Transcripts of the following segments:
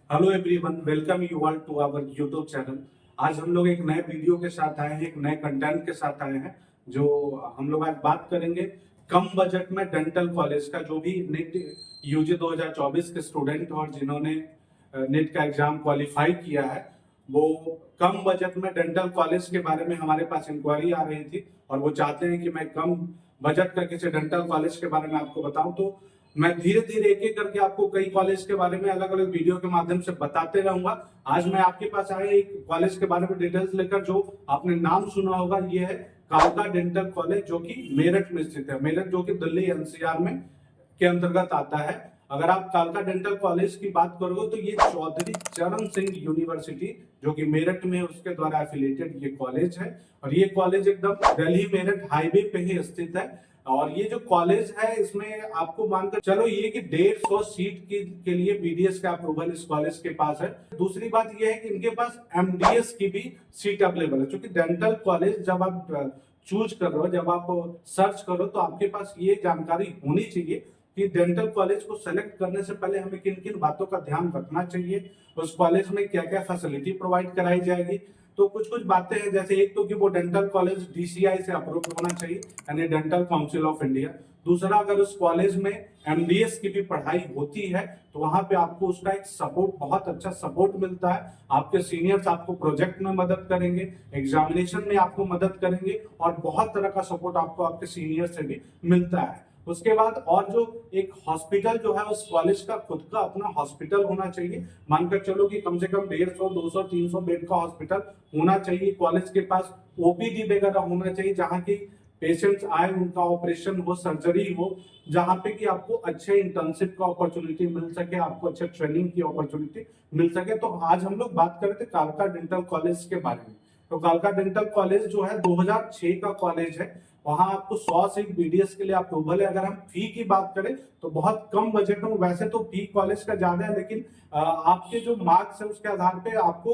Hello everyone, welcome you all to our YouTube channel. आज हम लोग एक नए वीडियो के साथ आए हैं, एक नए कंटेंट के साथ आए हैं। जो हम लोग आज बात करेंगे कम बजट में डेंटल कॉलेज का। जो भी नीट यूजी 2024 के स्टूडेंट और जिन्होंने नीट का एग्जाम क्वालिफाई किया है, वो कम बजट में डेंटल कॉलेज के बारे में हमारे पास इंक्वायरी आ रही थी और वो चाहते हैं कि मैं कम बजट का किसी डेंटल कॉलेज के बारे में आपको बताऊं। तो मैं धीरे धीरे एक एक करके आपको कई कॉलेज के बारे में अलग अलग वीडियो के माध्यम से बताते रहूंगा। आज मैं आपके पास आया एक कॉलेज के बारे में डिटेल्स लेकर, जो आपने नाम सुना होगा। ये है कालका डेंटल कॉलेज, जो कि मेरठ में स्थित है। मेरठ जो कि दिल्ली एनसीआर में के अंतर्गत आता है। अगर आप कालका डेंटल कॉलेज की बात करोगे तो ये चौधरी चरण सिंह यूनिवर्सिटी, जो कि मेरठ में, उसके द्वारा एफिलिएटेड ये कॉलेज है। और ये कॉलेज एकदम दिल्ली मेरठ हाईवे पे ही स्थित है। और ये जो कॉलेज है, इसमें आपको मानकर चलो ये कि 150 सीट के लिए बीडीएस का अप्रूवल इस कॉलेज के पास है। दूसरी बात ये है कि इनके पास एमडीएस की भी सीट अवेलेबल है। क्योंकि डेंटल कॉलेज जब आप चूज कर रहे हो, जब आप सर्च करो, तो आपके पास ये जानकारी होनी चाहिए कि डेंटल कॉलेज को सेलेक्ट करने से पहले हमें किन किन बातों का ध्यान रखना चाहिए, उस कॉलेज में क्या क्या फैसिलिटी प्रोवाइड कराई जाएगी। तो कुछ कुछ बातें हैं, जैसे एक तो कि वो डेंटल कॉलेज डीसीआई से अप्रूव होना चाहिए, यानी डेंटल काउंसिल ऑफ इंडिया। दूसरा, अगर उस कॉलेज में एमडीएस की भी पढ़ाई होती है तो वहां पे आपको उसका एक सपोर्ट, बहुत अच्छा सपोर्ट मिलता है। आपके सीनियर्स आपको प्रोजेक्ट में मदद करेंगे, एग्जामिनेशन में आपको मदद करेंगे, और बहुत तरह का सपोर्ट आपको आपके सीनियर से भी मिलता है। उसके बाद और जो एक हॉस्पिटल जो है, उस कॉलेज का खुद का अपना हॉस्पिटल होना चाहिए। मानकर चलो कि कम से कम 150, 200, 300 बेड का हॉस्पिटल होना चाहिए। कॉलेज के पास ओपीडी वगैरह होना चाहिए, जहाँ की पेशेंट्स आए, उनका ऑपरेशन हो, सर्जरी हो, जहाँ पे कि आपको अच्छे इंटर्नशिप का अपॉर्चुनिटी मिल सके, आपको अच्छे ट्रेनिंग की अपॉर्चुनिटी मिल सके। तो आज हम लोग बात कर रहे थे कालका डेंटल कॉलेज के बारे में। तो कालका डेंटल कॉलेज जो है 2006 का कॉलेज है। वहां आपको 100 सीट बीडीएस के लिए अप्रूवल है। अगर हम फी की बात करें तो बहुत कम बजट में, वैसे तो फी कॉलेज का ज्यादा है, लेकिन आपके जो मार्क्स है उसके आधार पे आपको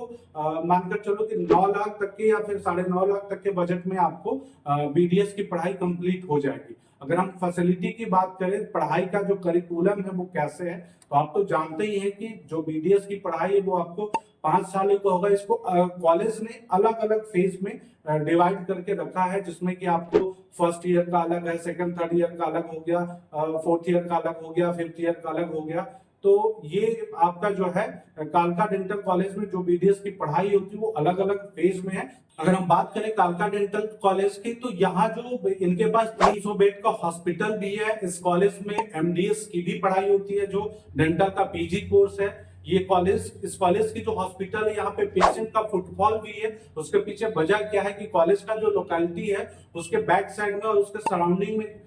मानकर चलो कि 9 लाख तक के या फिर 9.5 लाख तक के बजट में आपको बीडीएस की पढ़ाई कंप्लीट हो जाएगी। अगर हम फैसिलिटी की बात करें, पढ़ाई का जो करिकुलम है वो कैसे है, तो आप तो जानते ही हैं कि जो बीडीएस की पढ़ाई है वो आपको 5 साल का होगा। इसको कॉलेज ने अलग अलग फेज में डिवाइड करके रखा है, जिसमें कि आपको फर्स्ट ईयर का अलग है, सेकंड थर्ड ईयर का अलग हो गया, फोर्थ ईयर का अलग हो गया, फिफ्थ ईयर का अलग हो गया। तो ये आपका जो है कालका डेंटल कॉलेज में जो बीडीएस की पढ़ाई होती है वो अलग अलग फेज में है। अगर हम बात करें कालका डेंटल कॉलेज की, तो यहाँ जो इनके पास 300 बेड का हॉस्पिटल भी है। इस कॉलेज में एमडीएस की भी पढ़ाई होती है, जो डेंटल का पीजी कोर्स है। ये कॉलेज, इस कॉलेज की जो हॉस्पिटल है, यहाँ पे पेशेंट का फुटफॉल भी है। उसके पीछे वजह क्या है कि कॉलेज का जो लोकेलिटी है, उसके बैक साइड में और उसके सराउंडिंग में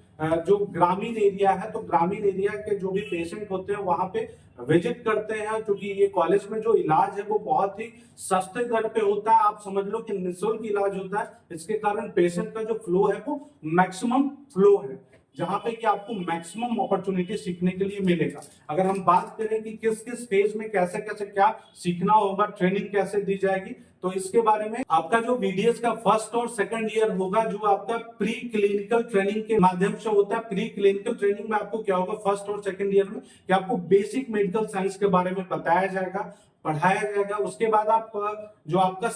जो ग्रामीण एरिया है, तो ग्रामीण एरिया के जो भी पेशेंट होते हैं वहां पे विजिट करते हैं। क्योंकि ये कॉलेज में जो इलाज है वो बहुत ही सस्ते दर पे होता है। आप समझ लो कि निःशुल्क इलाज होता है। इसके कारण पेशेंट का जो फ्लो है वो मैक्सिमम फ्लो है, जहां पे कि आपको मैक्सिमम अपॉर्चुनिटी सीखने के लिए मिलेगा। अगर हम बात करें कि किस किस फेज में कैसे कैसे क्या सीखना होगा, ट्रेनिंग कैसे दी जाएगी, तो इसके बारे में आपका जो बीडीएस का फर्स्ट और सेकंड ईयर होगा, जो आपका प्री क्लिनिकल ट्रेनिंग के माध्यम से होता है। प्री क्लिनिकल ट्रेनिंग में आपको क्या होगा फर्स्ट और सेकंड ईयर में, कि आपको बेसिक मेडिकल साइंस के बारे में बताया जाएगा, पढ़ाया जाएगा। उसके बाद आप जो आपका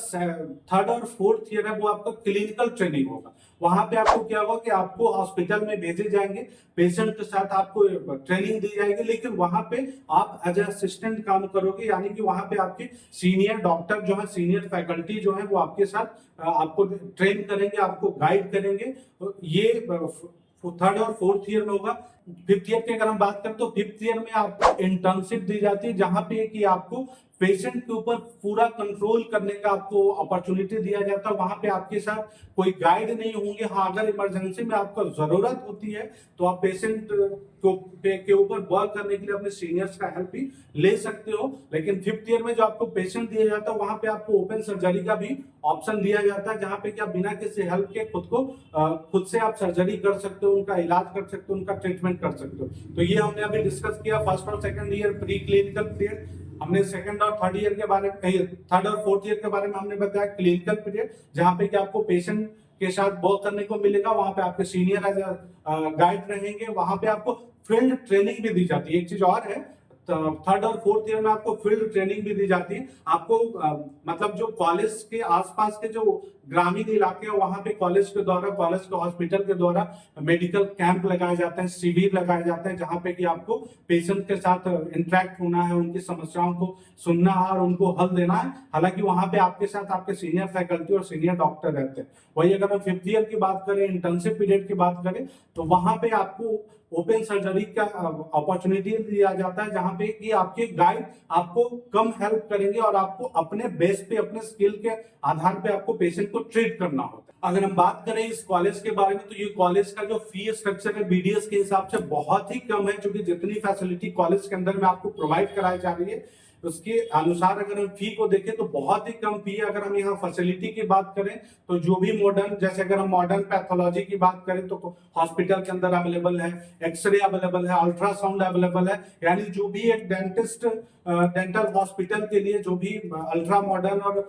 थर्ड और फोर्थ ईयर है वो आपका क्लिनिकल ट्रेनिंग होगा। वहां पे आपको क्या होगा कि आपको हॉस्पिटल में भेजे जाएंगे, पेशेंट के साथ आपको ट्रेनिंग दी जाएगी, लेकिन वहां पे आप एज ए असिस्टेंट काम करोगे। यानी कि वहां पे आपके सीनियर डॉक्टर जो है, सीनियर फैकल्टी जो है, वो आपके साथ आपको ट्रेन करेंगे, आपको गाइड करेंगे। ये थर्ड और फोर्थ ईयर में होगा। फिफ्थ ईयर की अगर हम बात करें तो फिफ्थ ईयर में आपको इंटर्नशिप दी जाती है, जहां पे कि आपको पेशेंट के ऊपर पूरा कंट्रोल करने का आपको अपॉर्चुनिटी दिया जाता है। वहां पे आपके साथ कोई गाइड नहीं होंगे। हाँ, अगर इमरजेंसी में आपको जरूरत होती है तो आप पेशेंट के ऊपर वर्क करने के लिए अपने सीनियर्स का हेल्प भी ले सकते हो। लेकिन फिफ्थ ईयर में जो आपको पेशेंट दिया जाता है, वहां पे आपको ओपन सर्जरी का भी ऑप्शन दिया जाता है, जहां पे कि आप बिना किसी हेल्प के खुद से आप सर्जरी कर सकते हो, उनका इलाज कर सकते हो, उनका ट्रीटमेंट कर सकते हो। तो ये हमने अभी डिस्कस किया फर्स्ट और second year pre clinical period. हमने सेकंड और थर्ड ईयर के बारे में, थर्ड और फोर्थ ईयर के बारे में हमने बताया क्लिनिकल पीरियड, जहां पे कि आपको पेशेंट के साथ वर्क करने को मिलेगा। वहां पे आपके सीनियर एज गाइड रहेंगे। वहां पे आपको फील्ड ट्रेनिंग भी दी जाती है। एक चीज और है, थर्ड और फोर्थ ईयर में आपको फील्ड ट्रेनिंग भी दी जाती है। आपको मतलब जो कॉलेज के आसपास के जो ग्रामीण इलाके हैं वहां पे कॉलेज के द्वारा, कॉलेज के हॉस्पिटल के द्वारा मेडिकल कैंप लगाए जाते हैं, शिविर लगाए जाते हैं, जहां पे कि आपको पेशेंट के साथ इंटरेक्ट होना है, उनकी समस्याओं को सुनना है और उनको हल देना है। हालांकि वहां पे आपके साथ आपके सीनियर फैकल्टी और सीनियर डॉक्टर रहते हैं। वही अगर हम फिफ्थ ईयर की बात करें, इंटर्नशिप पीरियड की बात करें, तो वहां पे आपको ओपन सर्जरी का अपॉर्चुनिटी दिया जाता है, जहां पे कि आपके गाइड आपको कम हेल्प करेंगे और आपको अपने बेस पे, अपने स्किल के आधार पे आपको पेशेंट को ट्रीट करना होता है। अगर हम बात करें इस कॉलेज के बारे में, तो ये कॉलेज का जो फी स्ट्रक्चर है बीडीएस के हिसाब से बहुत ही कम है, क्योंकि जितनी फैसिलिटी कॉलेज के अंदर में आपको प्रोवाइड कराई जा रही है उसके अनुसार अगर हम फी को देखें तो बहुत ही कम फी है। अगर हम यहाँ फैसिलिटी की बात करें तो जो भी मॉडर्न, जैसे अगर हम मॉडर्न पैथोलॉजी की बात करें तो हॉस्पिटल के अंदर अवेलेबल है, एक्सरे अवेलेबल है, अल्ट्रासाउंड अवेलेबल है। यानी जो भी एक डेंटिस्ट डेंटल हॉस्पिटल के लिए जो भी अल्ट्रा मॉडर्न और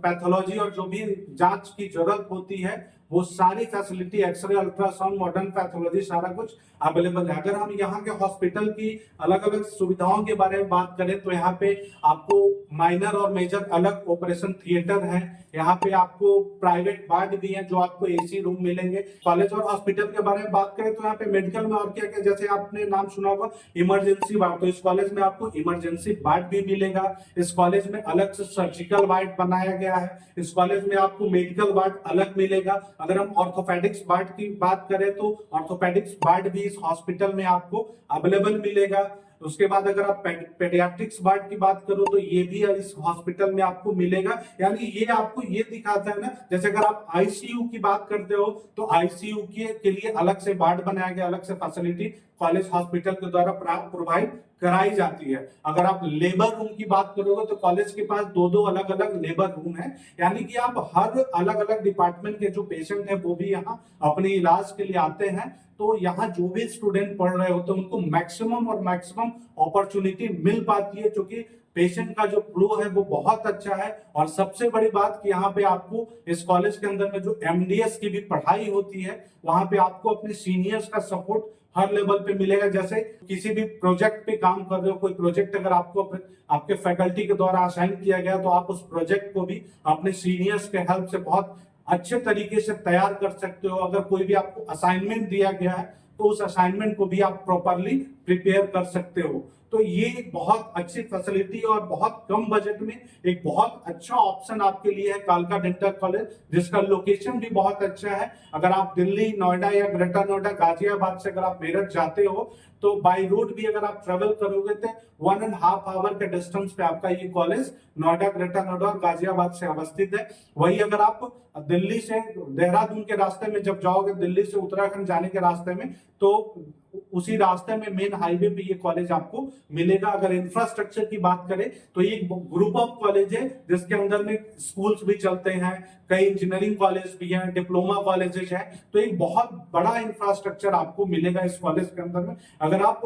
पैथोलॉजी और जो भी जांच की जरूरत होती है वो सारी facility, x ray, ultrasound, modern pathology, सारा कुछ अवेलेबल है। अगर हम यहाँ के हॉस्पिटल की अलग अलग सुविधाओं के बारे में बात करें तो यहाँ पे आपको माइनर और मेजर अलग ऑपरेशन थिएटर है। यहाँ पे आपको प्राइवेट वार्ड भी है जो आपको एसी रूम मिलेंगे। कॉलेज और हॉस्पिटल के बारे में बात करें तो यहाँ पे मेडिकल में और क्या क्या, जैसे आपने नाम सुना होगा इमरजेंसी वार्ड, तो इस कॉलेज में आपको इमरजेंसी वार्ड भी मिलेगा। इस कॉलेज में अलग से सर्जिकल वार्ड बनाया गया है। इस कॉलेज में आपको मेडिकल वार्ड अलग मिलेगा। अगर हम ऑर्थोपेडिक्स वार्ड की बात करें तो ऑर्थोपेडिक्स वार्ड भी इस हॉस्पिटल में आपको अवेलेबल मिलेगा। उसके बाद अगर आप पेडियाट्रिक्स वार्ड की बात करो तो ये भी इस हॉस्पिटल में आपको मिलेगा। यानी ये आपको ये दिखाता है ना, जैसे अगर आप आईसीयू की बात करते हो तो आईसीयू के लिए अलग से वार्ड बनाया गया, अलग से फैसिलिटी कॉलेज हॉस्पिटल के द्वारा प्रोवाइड कराई जाती है। अगर आप लेबर रूम की बात करोगे तो कॉलेज के पास दो दो अलग अलग लेबर रूम है। यानी कि आप हर अलग अलग डिपार्टमेंट के जो पेशेंट है वो भी यहाँ अपने इलाज के लिए आते हैं। तो यहाँ जो भी स्टूडेंट पढ़ रहे होते हैं उनको मैक्सिमम और मैक्सिमम अपॉर्चुनिटी मिल पाती है, क्योंकि पेशेंट का जो फ्लो है वो बहुत अच्छा है। और सबसे बड़ी बात कि यहाँ पे आपको इस कॉलेज के अंदर में जो एमडीएस की भी पढ़ाई होती है वहां पे आपको अपने सीनियर्स का सपोर्ट हर लेवल पे मिलेगा। जैसे किसी भी प्रोजेक्ट पे काम कर रहे हो, कोई प्रोजेक्ट अगर आपको आपके फैकल्टी के द्वारा असाइन किया गया तो आप उस प्रोजेक्ट को भी अपने सीनियर्स के हेल्प से बहुत अच्छे तरीके से तैयार कर सकते हो। अगर कोई भी आपको असाइनमेंट दिया गया है तो उस असाइनमेंट को भी आप प्रॉपरली प्रिपेयर कर सकते हो। तो ये बहुत अच्छी फैसिलिटी और बहुत कम बजट में एक बहुत अच्छा ऑप्शन आपके लिए है कालका डेंटल कॉलेज, जिसका लोकेशन भी बहुत अच्छा है। अगर आप दिल्ली, नोएडा या ग्रेटर नोएडा, गाजियाबाद से अगर आप मेरठ जाते हो तो बाय रोड भी अगर आप ट्रेवल करोगे तो 1.5 आवर के डिस्टेंस पे आपका ये कॉलेज नोएडा, ग्रेटर नोएडा और गाजियाबाद से अवस्थित है। वही अगर आप दिल्ली से देहरादून के रास्ते में जब जाओगे, दिल्ली से उत्तराखंड जाने के रास्ते में, तो उसी रास्ते में मेन हाईवे पे ये कॉलेज आपको मिलेगा। अगर इंफ्रास्ट्रक्चर की बात करें तो ये ग्रुप ऑफ कॉलेज है जिसके अंदर में स्कूल्स भी चलते हैं, कई इंजीनियरिंग कॉलेज भी हैं, डिप्लोमा कॉलेजेस हैं। तो एक बहुत बड़ा इंफ्रास्ट्रक्चर आपको मिलेगा इस कॉलेज के अंदर में। अगर आप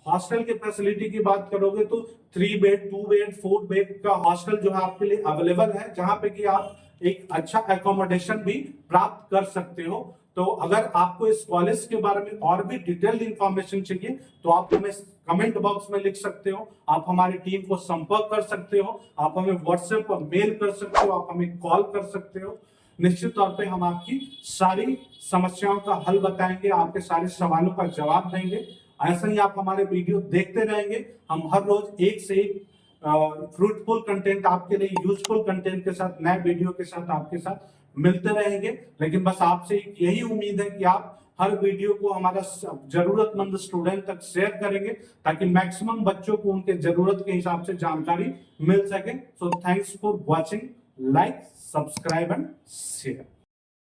हॉस्टल की फैसिलिटी की बात करोगे तो 3 बेड, 2 बेड, 4 बेड का हॉस्टल जो है आपके लिए अवेलेबल है, जहां पे कि आप एक अच्छा एकोमोडेशन भी प्राप्त कर सकते हो। तो अगर आपको इस कॉलेज के बारे में और भी डिटेल्ड इंफॉर्मेशन चाहिए तो आप हमें कमेंट बॉक्स में लिख सकते हो, आप हमारी टीम को संपर्क कर सकते हो, आप हमें व्हाट्सएप पर मेल कर सकते हो, आप हमें कॉल कर सकते हो। निश्चित तौर पे हम आपकी सारी समस्याओं का हल बताएंगे, आपके सारे सवालों का जवाब देंगे। ऐसा ही आप हमारे वीडियो देखते रहेंगे। हम हर रोज एक से एक फ्रूटफुल कंटेंट आपके लिए, यूजफुल कंटेंट के साथ, नए वीडियो के साथ आपके साथ मिलते रहेंगे। लेकिन बस आपसे यही उम्मीद है कि आप हर वीडियो को हमारा जरूरतमंद स्टूडेंट तक शेयर करेंगे ताकि मैक्सिमम बच्चों को उनके जरूरत के हिसाब से जानकारी मिल सके। So thanks for watching, like, subscribe and share.